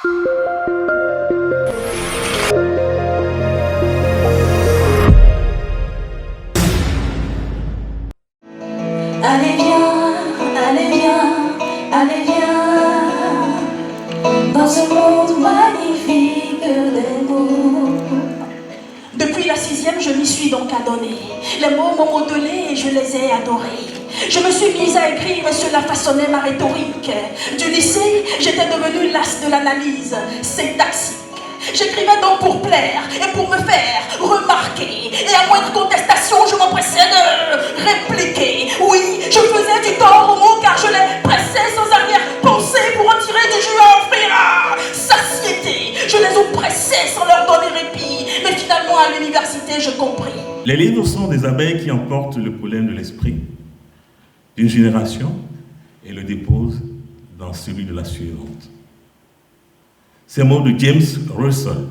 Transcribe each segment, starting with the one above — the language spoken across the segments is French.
Allez viens, allez viens, allez viens, dans ce monde magnifique des mots. Depuis la 6e, je m'y suis donc adonnée. Les mots m'ont modelé et je les ai adorés. Je me suis mise à écrire et cela façonnait ma rhétorique. Du lycée, j'étais devenue l'as de l'analyse syntaxique. J'écrivais donc pour plaire et pour me faire remarquer. Et à moindre contestation, je m'empressais de répliquer. Oui, je faisais du tort aux mots car je les pressais sans arrière-pensée pour en tirer du jus à offrir à satiété. Je les oppressais sans leur donner répit. Mais finalement, à l'université, je compris. Les livres sont des abeilles qui emportent le pollen de l'esprit d'une génération et le déposent dans celui de la suivante. Ces mots de James Russell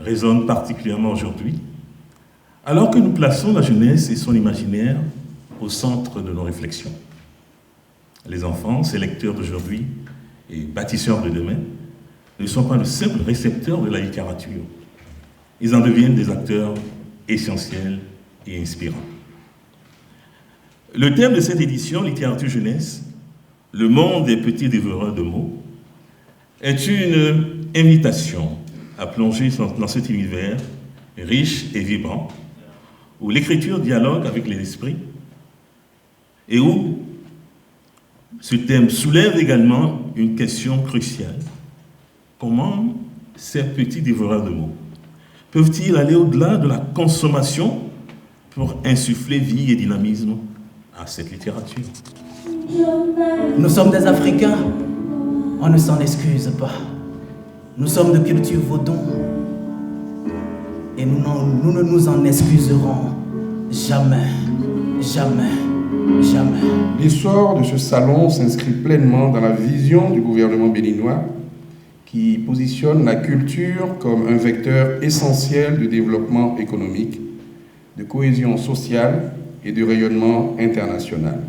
résonnent particulièrement aujourd'hui, alors que nous plaçons la jeunesse et son imaginaire au centre de nos réflexions. Les enfants, ces lecteurs d'aujourd'hui et bâtisseurs de demain, ne sont pas de simples récepteurs de la littérature. Ils en deviennent des acteurs essentiels et inspirants. Le thème de cette édition, Littérature Jeunesse, le monde des petits dévoreurs de mots, est une invitation à plonger dans cet univers riche et vibrant, où l'écriture dialogue avec les esprits et où ce thème soulève également une question cruciale. Comment ces petits dévoreurs de mots peuvent-ils aller au-delà de la consommation pour insuffler vie et dynamisme à cette littérature? Nous sommes des Africains, on ne s'en excuse pas. Nous sommes de culture vaudon et nous ne nous en excuserons jamais, jamais, jamais. L'essor de ce salon s'inscrit pleinement dans la vision du gouvernement béninois qui positionne la culture comme un vecteur essentiel de développement économique, de cohésion sociale et de rayonnement international.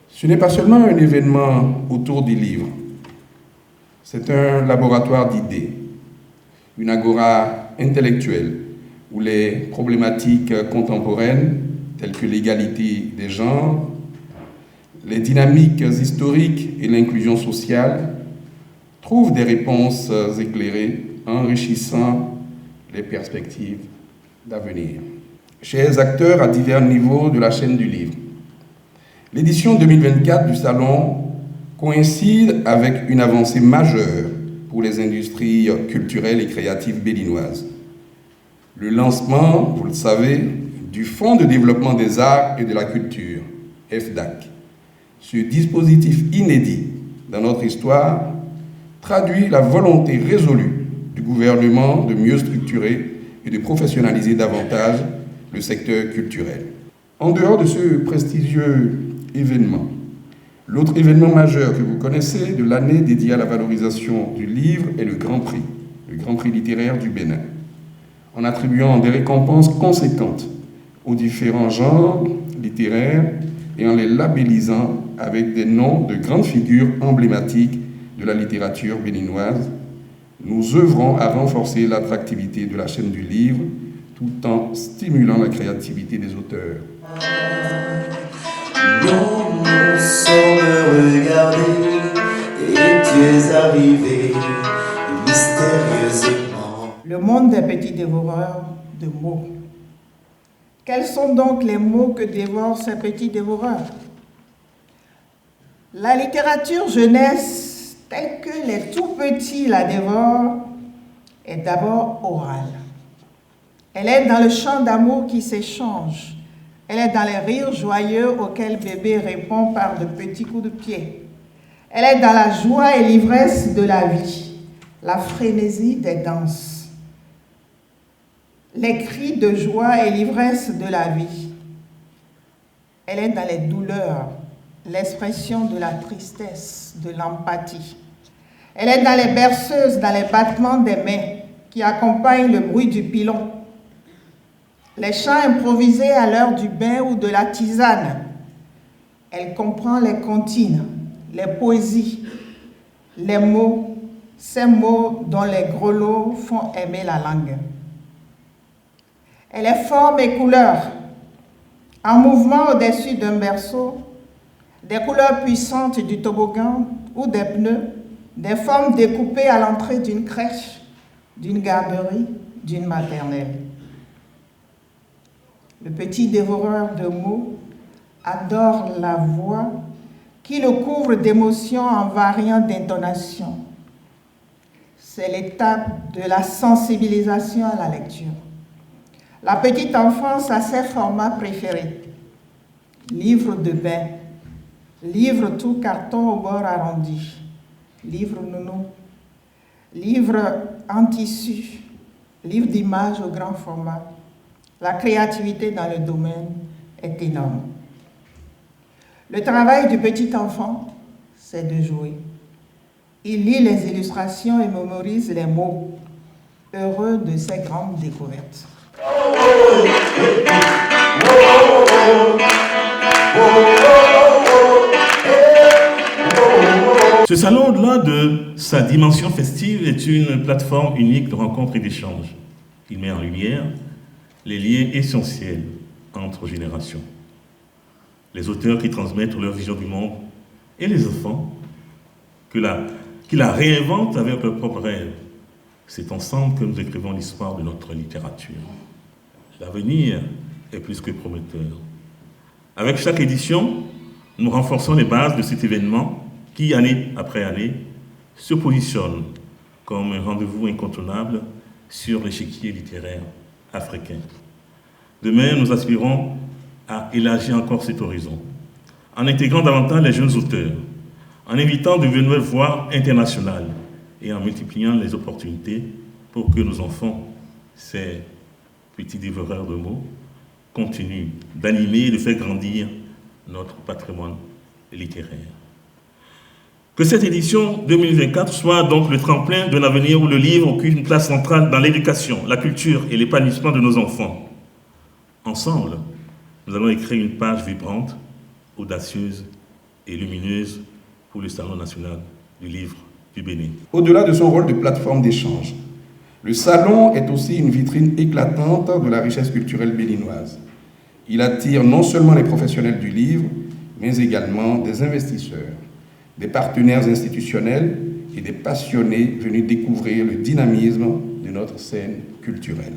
Ce n'est pas seulement un événement autour des livres, c'est un laboratoire d'idées, une agora intellectuelle où les problématiques contemporaines telles que l'égalité des genres, les dynamiques historiques et l'inclusion sociale trouvent des réponses éclairées, enrichissant les perspectives d'avenir. Chers acteurs à divers niveaux de la chaîne du livre, l'édition 2024 du Salon coïncide avec une avancée majeure pour les industries culturelles et créatives béninoises. Le lancement, vous le savez, du Fonds de développement des arts et de la culture, FDAC. Ce dispositif inédit dans notre histoire traduit la volonté résolue du gouvernement de mieux structurer et de professionnaliser davantage le secteur culturel. En dehors de ce prestigieux événement, l'autre événement majeur que vous connaissez de l'année dédié à la valorisation du livre est le Grand Prix littéraire du Bénin, en attribuant des récompenses conséquentes aux différents genres littéraires et en les labellisant avec des noms de grandes figures emblématiques de la littérature béninoise. Nous œuvrons à renforcer l'attractivité de la chaîne du livre tout en stimulant la créativité des auteurs. Nous sommes regardés et tu es arrivé mystérieusement. Le monde des petits dévoreurs de mots. Quels sont donc les mots que dévorent ces petits dévoreurs? La littérature jeunesse, telle que les tout-petits la dévorent, est d'abord orale. Elle est dans le chant d'amour qui s'échange. Elle est dans les rires joyeux auxquels bébé répond par de petits coups de pied. Elle est dans la joie et l'ivresse de la vie, la frénésie des danses, les cris de joie et l'ivresse de la vie. Elle est dans les douleurs, l'expression de la tristesse, de l'empathie. Elle est dans les berceuses, dans les battements des mains qui accompagnent le bruit du pilon. Les chants improvisés à l'heure du bain ou de la tisane. Elle comprend les comptines, les poésies, les mots, ces mots dont les grelots font aimer la langue. Elle est forme et couleur, en mouvement au-dessus d'un berceau, des couleurs puissantes du toboggan ou des pneus, des formes découpées à l'entrée d'une crèche, d'une garderie, d'une maternelle. Le petit dévoreur de mots adore la voix qui le couvre d'émotions en variant d'intonation. C'est l'étape de la sensibilisation à la lecture. La petite enfance a ses formats préférés. Livre de bain, livre tout carton au bord arrondi, livre nounou, livre en tissu, livre d'images au grand format. La créativité dans le domaine est énorme. Le travail du petit enfant, c'est de jouer. Il lit les illustrations et mémorise les mots, heureux de ses grandes découvertes. Ce salon, au-delà de sa dimension festive, est une plateforme unique de rencontres et d'échanges. Il met en lumière les liens essentiels entre générations. Les auteurs qui transmettent leur vision du monde et les enfants qui la réinventent avec leurs propres rêves. C'est ensemble que nous écrivons l'histoire de notre littérature. L'avenir est plus que prometteur. Avec chaque édition, nous renforçons les bases de cet événement qui, année après année, se positionne comme un rendez-vous incontournable sur l'échiquier littéraire africain. Demain, nous aspirons à élargir encore cet horizon, en intégrant davantage les jeunes auteurs, en invitant de nouvelles voix internationales et en multipliant les opportunités pour que nos enfants, ces petits dévoreurs de mots, continuent d'animer et de faire grandir notre patrimoine littéraire. Que cette édition 2024 soit donc le tremplin d'un avenir où le livre occupe une place centrale dans l'éducation, la culture et l'épanouissement de nos enfants. Ensemble, nous allons écrire une page vibrante, audacieuse et lumineuse pour le Salon national du livre du Bénin. Au-delà de son rôle de plateforme d'échange, le Salon est aussi une vitrine éclatante de la richesse culturelle béninoise. Il attire non seulement les professionnels du livre, mais également des investisseurs, des partenaires institutionnels et des passionnés venus découvrir le dynamisme de notre scène culturelle.